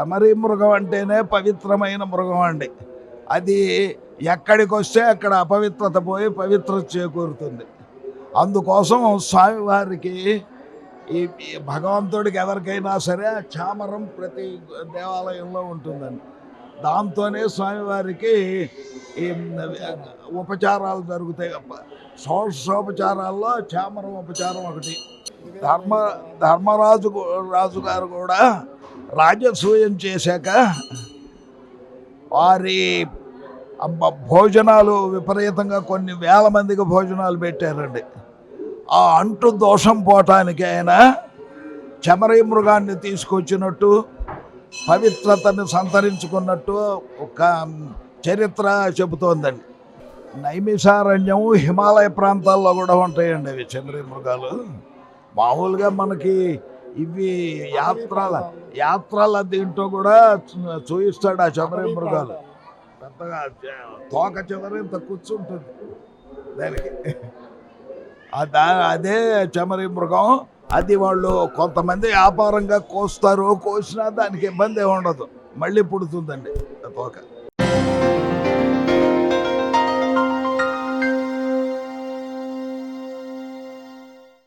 చెమరి మృగం అంటేనే పవిత్రమైన మృగం అండి. అది ఎక్కడికి వస్తే అక్కడ అపవిత్రత పోయి పవిత్రత చేకూరుతుంది. అందుకోసం స్వామివారికి ఈ భగవంతుడికి ఎవరికైనా సరే చామరం ప్రతి దేవాలయంలో ఉంటుందండి. దాంతోనే స్వామివారికి ఈ ఉపచారాలు జరుగుతాయి. షోడశోపచారాల్లో చామరం ఉపచారం ఒకటి. ధర్మరాజు గారు కూడా రాజసూయం చేశాక వారి భోజనాలు విపరీతంగా కొన్ని వేల మందికి భోజనాలు పెట్టారండి. ఆ అంటు దోషం పోవటానికి ఆయన చెమరి మృగాన్ని తీసుకొచ్చినట్టు పవిత్రతను సంతరించుకున్నట్టు ఒక చరిత్ర చెబుతోందండి. నైమిషారణ్యం హిమాలయ ప్రాంతాల్లో కూడా ఉంటాయండి అవి చెమరి మృగాలు. మామూలుగా మనకి ఇవి యాత్రల దీంట్లో కూడా చూయిస్తాడు ఆ చెమరి మృగాలు. పెద్దగా తోక చివరి ఇంత కూర్చుంటుంది దానికి. అదే చెమరి మృగం. అది వాళ్ళు కొంతమంది వ్యాపారంగా కోస్తారు, కోసినా దానికి ఇబ్బంది ఉండదు, మళ్ళీ పుడుతుందండి తోక.